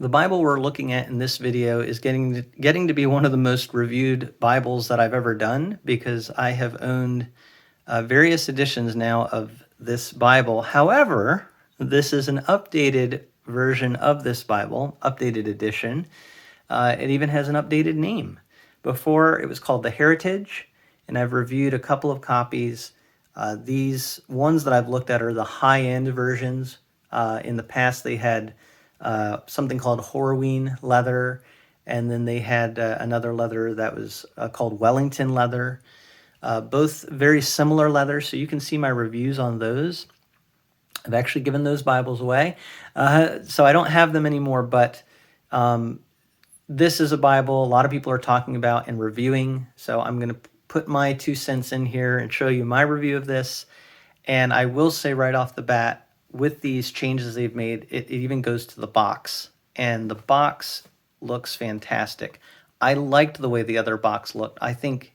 The Bible we're looking at in this video is getting to be one of the most reviewed Bibles that I've ever done, because I have owned various editions now of this Bible. However, this is an updated version of this Bible, updated edition. It even has an updated name. Before, it was called the Heritage, and I've reviewed a couple of copies. These ones that I've looked at are the high-end versions. In the past, they had something called Horween leather, and then they had another leather that was called Wellington leather. Both very similar leather, so you can see my reviews on those. I've actually given those Bibles away, so I don't have them anymore, but this is a Bible a lot of people are talking about and reviewing, so I'm going to put my 2 cents in here and show you my review of this. And I will say right off the bat, with these changes they've made, it even goes to the box, and the box looks fantastic. I liked the way the other box looked. I think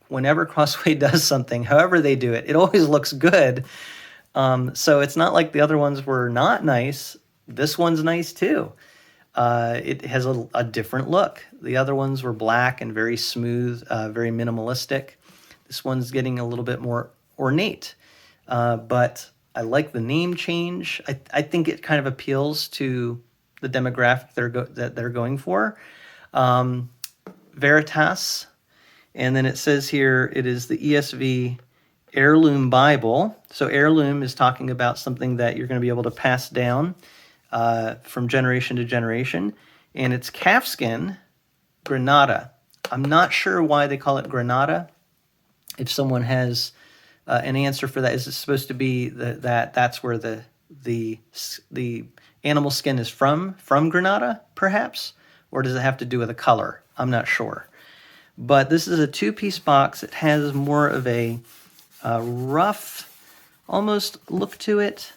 whenever Crossway does something, however they do it, it always looks good. So it's not like the other ones were not nice. This one's nice too. It has a different look. The other ones were black and very smooth, very minimalistic. This one's getting a little bit more ornate, but I like the name change. I think it kind of appeals to the demographic that they're going for. Veritas, and then it says here it is the ESV Heirloom Bible. So heirloom is talking about something that you're going to be able to pass down from generation to generation. And it's calfskin, Grenada. I'm not sure why they call it Grenada. If someone has an answer for that, is it supposed to be that's where the animal skin is from Grenada, perhaps? Or does it have to do with a color? I'm not sure. But this is a 2-piece box. It has more of a rough almost look to it.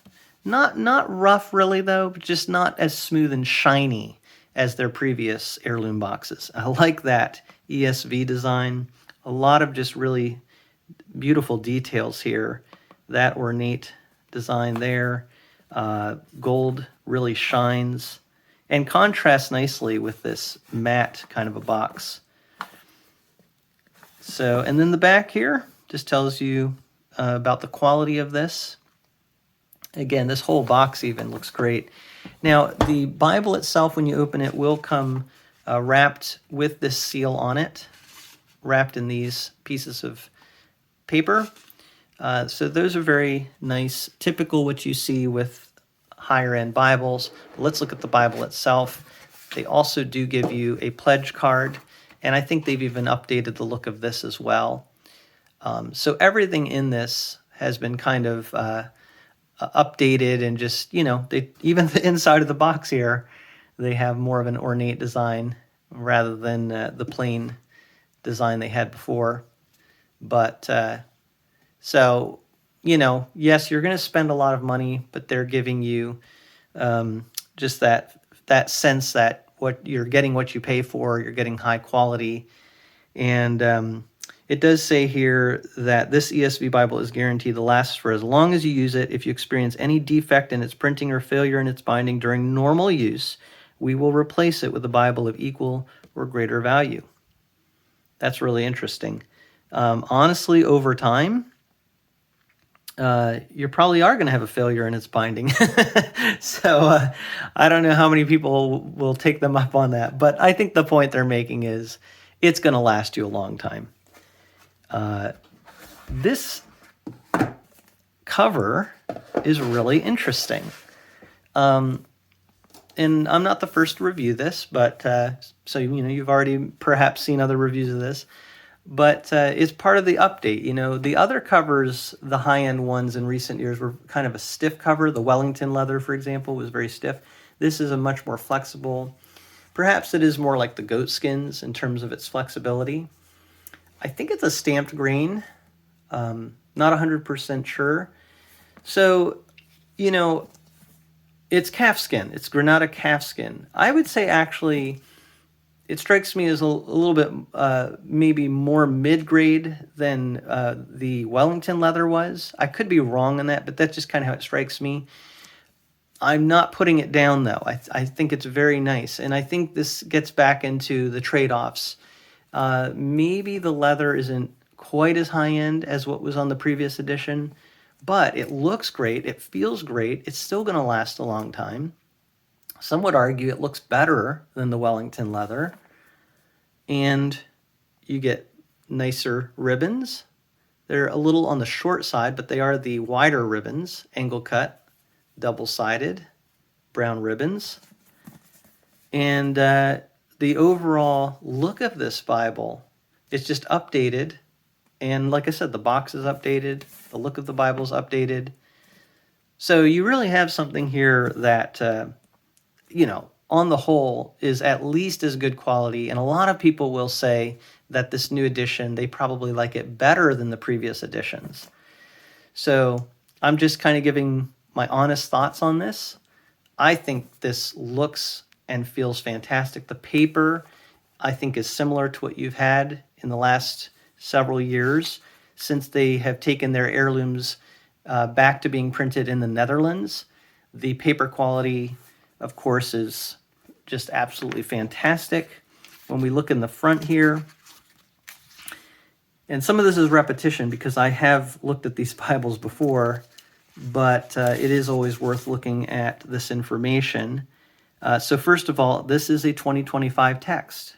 Not rough really though, but just not as smooth and shiny as their previous heirloom boxes. I like that ESV design. A lot of just really beautiful details here. That ornate design there. Gold really shines and contrasts nicely with this matte kind of a box. So, and then the back here just tells you about the quality of this. Again, this whole box even looks great. Now, the Bible itself, when you open it, will come wrapped with this seal on it, wrapped in these pieces of paper. So those are very nice, typical what you see with higher end Bibles. Let's look at the Bible itself. They also do give you a pledge card, and I think they've even updated the look of this as well. So everything in this has been kind of updated, and just, even the inside of the box here, they have more of an ornate design rather than the plain design they had before. But so, yes, you're going to spend a lot of money, but they're giving you just that sense that what you're getting, what you pay for, you're getting high quality. And it does say here that this ESV Bible is guaranteed to last for as long as you use it. If you experience any defect in its printing or failure in its binding during normal use, we will replace it with a Bible of equal or greater value. That's really interesting. Honestly, over time, you probably are going to have a failure in its binding. So I don't know how many people will take them up on that, but I think the point they're making is it's going to last you a long time. This cover is really interesting. And I'm not the first to review this, but so you've already perhaps seen other reviews of this. But it's part of the update. The other covers, the high-end ones in recent years, were kind of a stiff cover. The Wellington leather, for example, was very stiff. This is a much more flexible. Perhaps it is more like the goat skins in terms of its flexibility. I think it's a stamped grain. Not 100% sure. So, it's calfskin. It's Grenada calfskin. I would say actually it strikes me as a little bit maybe more mid-grade than the Wellington leather was. I could be wrong on that, but that's just kind of how it strikes me. I'm not putting it down, though. I think it's very nice. And I think this gets back into the trade-offs. Maybe the leather isn't quite as high-end as what was on the previous edition, but it looks great. It feels great. It's still going to last a long time. Some would argue it looks better than the Wellington leather. And you get nicer ribbons. They're a little on the short side, but they are the wider ribbons, angle cut, double-sided, brown ribbons. And the overall look of this Bible is just updated. And like I said, the box is updated. The look of the Bible is updated. So you really have something here that, on the whole is at least as good quality. And a lot of people will say that this new edition, they probably like it better than the previous editions. So I'm just kind of giving my honest thoughts on this. I think this looks and feels fantastic. The paper, I think, is similar to what you've had in the last several years since they have taken their heirlooms back to being printed in the Netherlands. The paper quality, of course, is just absolutely fantastic. When we look in the front here, and some of this is repetition because I have looked at these Bibles before, but it is always worth looking at this information. So first of all, this is a 2025 text.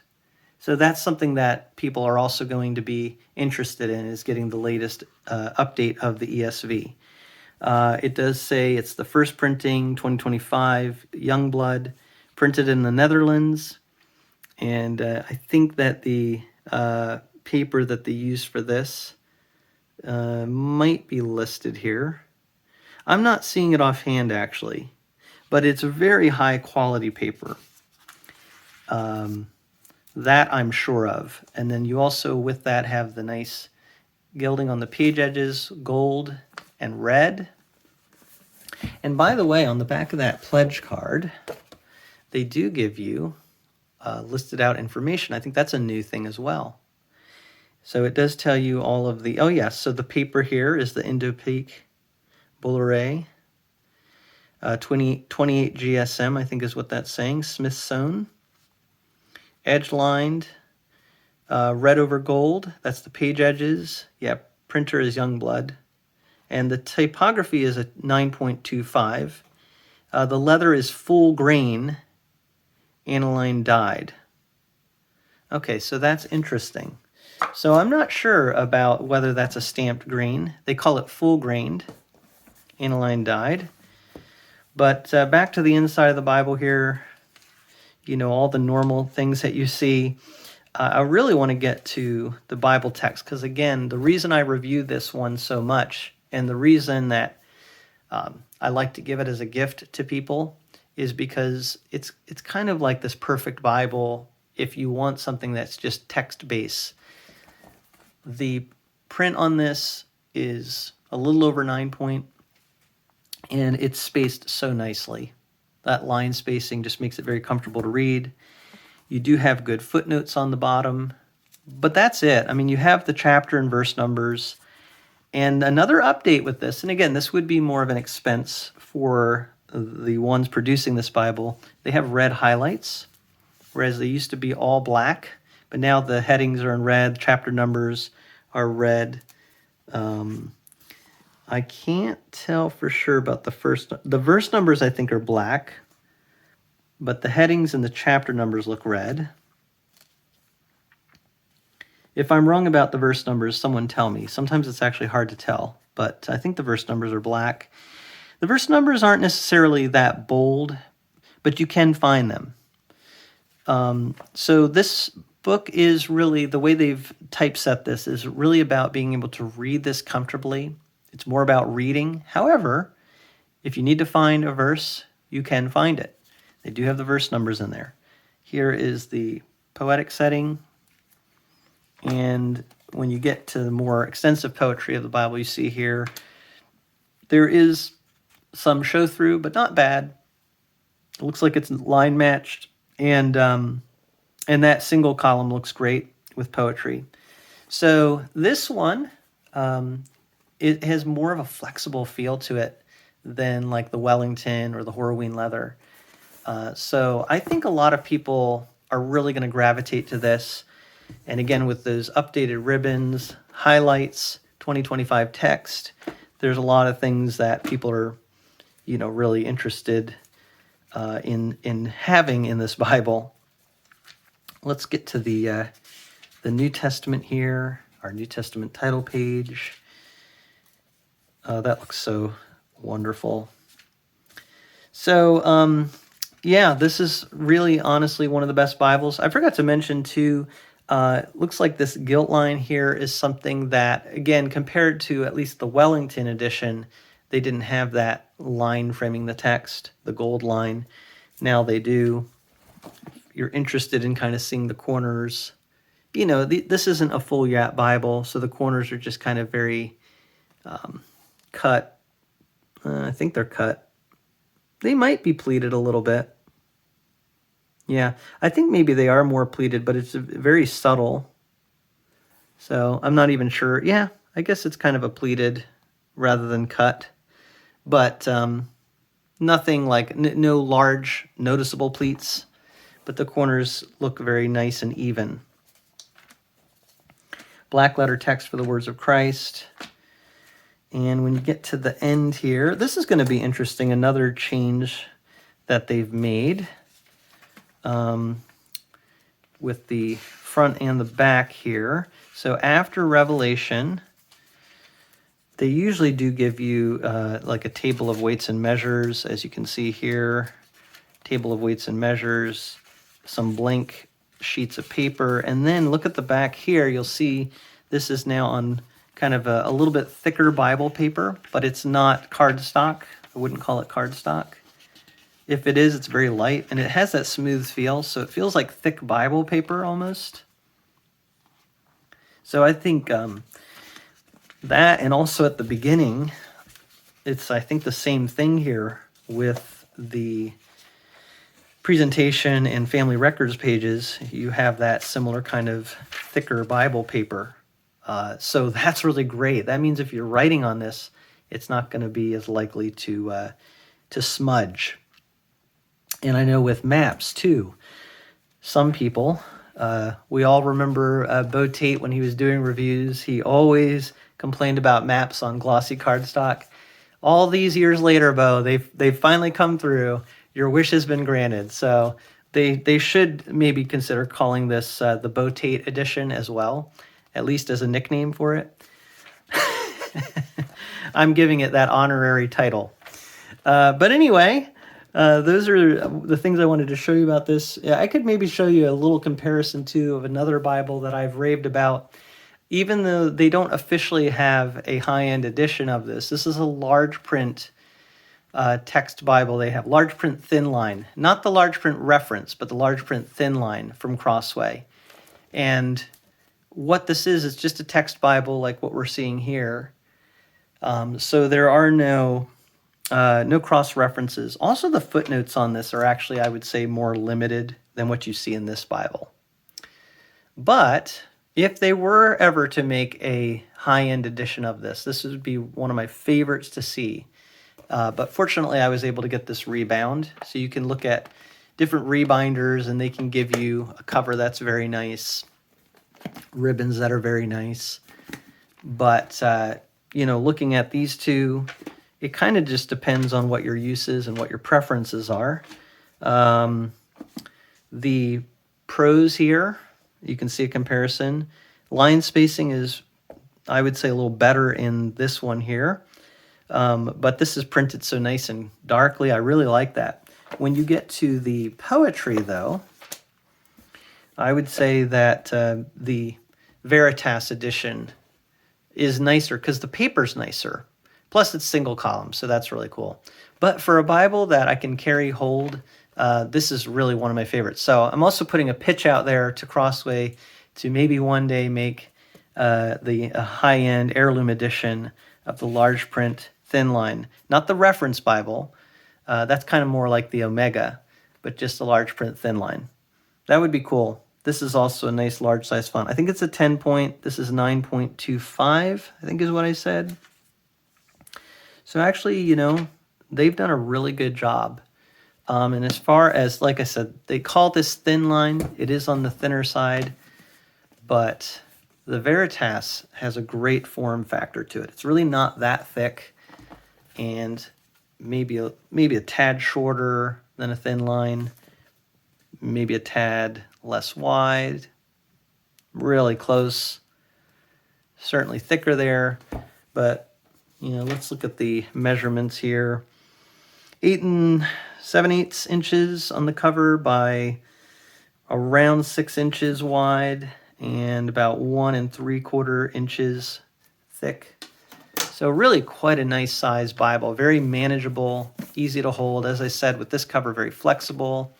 So that's something that people are also going to be interested in, is getting the latest update of the ESV. It does say it's the first printing, 2025, Jongbloed, printed in the Netherlands. And I think that the paper that they use for this might be listed here. I'm not seeing it offhand, actually, but it's a very high quality paper. That I'm sure of. And then you also, with that, have the nice gilding on the page edges, gold and red. And by the way, on the back of that pledge card, they do give you listed out information. I think that's a new thing as well. So it does tell you all of the, oh yes, so the paper here is the Indo-Peak Bolloré, 28 GSM, I think is what that's saying, Smith sewn, edge-lined, red over gold, that's the page edges. Yeah, printer is Jongbloed. And the typography is a 9.25. The leather is full grain, aniline dyed. Okay, so that's interesting. So I'm not sure about whether that's a stamped grain. They call it full grained, aniline dyed. But back to the inside of the Bible here, all the normal things that you see. I really want to get to the Bible text because, again, the reason I review this one so much and the reason that I like to give it as a gift to people is because it's kind of like this perfect Bible if you want something that's just text-based. The print on this is a little over 9 point, and it's spaced so nicely. That line spacing just makes it very comfortable to read. You do have good footnotes on the bottom, but that's it. I mean, you have the chapter and verse numbers. And another update with this, and again, this would be more of an expense for the ones producing this Bible. They have red highlights, whereas they used to be all black, but now the headings are in red, chapter numbers are red. I can't tell for sure about the verse numbers I think are black, but the headings and the chapter numbers look red. If I'm wrong about the verse numbers, someone tell me. Sometimes it's actually hard to tell, but I think the verse numbers are black. The verse numbers aren't necessarily that bold, but you can find them. So this book is really, the way they've typeset this is really about being able to read this comfortably. It's more about reading. However, if you need to find a verse, you can find it. They do have the verse numbers in there. Here is the poetic setting. And when you get to the more extensive poetry of the Bible, you see here, there is some show through, but not bad. It looks like it's line matched. And that single column looks great with poetry. So this one, it has more of a flexible feel to it than like the Wellington or the Horween leather. So I think a lot of people are really going to gravitate to this. And again, with those updated ribbons, highlights, 2025 text, there's a lot of things that people are, really interested in having in this Bible. Let's get to the New Testament here, our New Testament title page. That looks so wonderful. So, yeah, this is really honestly one of the best Bibles. I forgot to mention too, looks like this gilt line here is something that, again, compared to at least the Wellington edition, they didn't have that line framing the text, the gold line. Now they do. If you're interested in kind of seeing the corners, this isn't a full Yapp Bible, so the corners are just kind of very cut. I think they're cut. They might be pleated a little bit. Yeah, I think maybe they are more pleated, but it's very subtle. So I'm not even sure. Yeah, I guess it's kind of a pleated rather than cut. But nothing like, no large noticeable pleats. But the corners look very nice and even. Black letter text for the words of Christ. And when you get to the end here, this is going to be interesting. Another change that they've made. With the front and the back here. So after Revelation, they usually do give you like a table of weights and measures, as you can see here. Table of weights and measures, some blank sheets of paper, and then look at the back here. You'll see this is now on kind of a little bit thicker Bible paper, but it's not cardstock. I wouldn't call it cardstock. If it is, it's very light, and it has that smooth feel, so it feels like thick Bible paper almost. So I think that, and also at the beginning, it's, I think, the same thing here with the presentation and family records pages. You have that similar kind of thicker Bible paper. So that's really great. That means if you're writing on this, it's not going to be as likely to smudge. And I know with maps too, some people, we all remember Bo Tate when he was doing reviews, he always complained about maps on glossy cardstock. All these years later, Bo, they've finally come through. Your wish has been granted. So they should maybe consider calling this the Bo Tate edition as well, at least as a nickname for it. I'm giving it that honorary title. But anyway, those are the things I wanted to show you about this. I could maybe show you a little comparison too of another Bible that I've raved about. Even though they don't officially have a high-end edition of this, this is a large print text Bible. They have large print thin line, not the large print reference, but the large print thin line from Crossway. And what this is just a text Bible like what we're seeing here. So there are no cross references. Also, the footnotes on this are actually, I would say, more limited than what you see in this Bible. But if they were ever to make a high-end edition of this, this would be one of my favorites to see. But fortunately, I was able to get this rebound. So you can look at different rebinders, and they can give you a cover that's very nice, ribbons that are very nice. But, looking at these two, it kind of just depends on what your uses and what your preferences are. The pros here, you can see a comparison. Line spacing is, I would say, a little better in this one here. But this is printed so nice and darkly. I really like that. When you get to the poetry, though, I would say that the Veritas edition is nicer because the paper's nicer. Plus, it's single column, so that's really cool. But for a Bible that I can hold, this is really one of my favorites. So I'm also putting a pitch out there to Crossway to maybe one day make the high-end heirloom edition of the large print thin line. Not the reference Bible. That's kind of more like the Omega, but just a large print thin line. That would be cool. This is also a nice large size font. I think it's a 10 point. This is 9.25, I think is what I said. So actually, they've done a really good job. And as far as, like I said, they call this thin line. It is on the thinner side, but the Veritas has a great form factor to it. It's really not that thick, and maybe a tad shorter than a thin line, maybe a tad less wide, really close, certainly thicker there. But let's look at the measurements here. 8 7/8 inches on the cover by around 6 inches wide and about 1 3/4 inches thick. So really quite a nice size Bible, very manageable, easy to hold. As I said, with this cover, very flexible,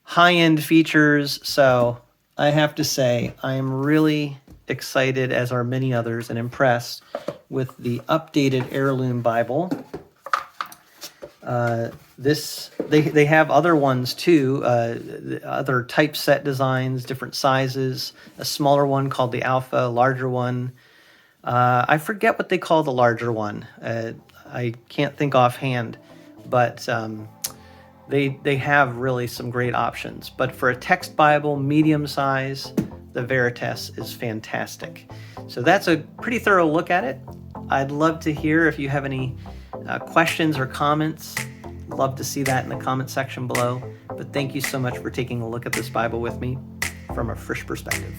high-end features. So I have to say, I am really excited, as are many others, and impressed with the updated Heirloom Bible. They have other ones too, other typeset designs, different sizes, a smaller one called the Alpha, a larger one. I forget what they call the larger one. I can't think offhand, but they have really some great options. But for a text Bible, medium size, the Veritas is fantastic. So that's a pretty thorough look at it. I'd love to hear if you have any questions or comments. Love to see that in the comment section below. But thank you so much for taking a look at this Bible with me from a fresh perspective.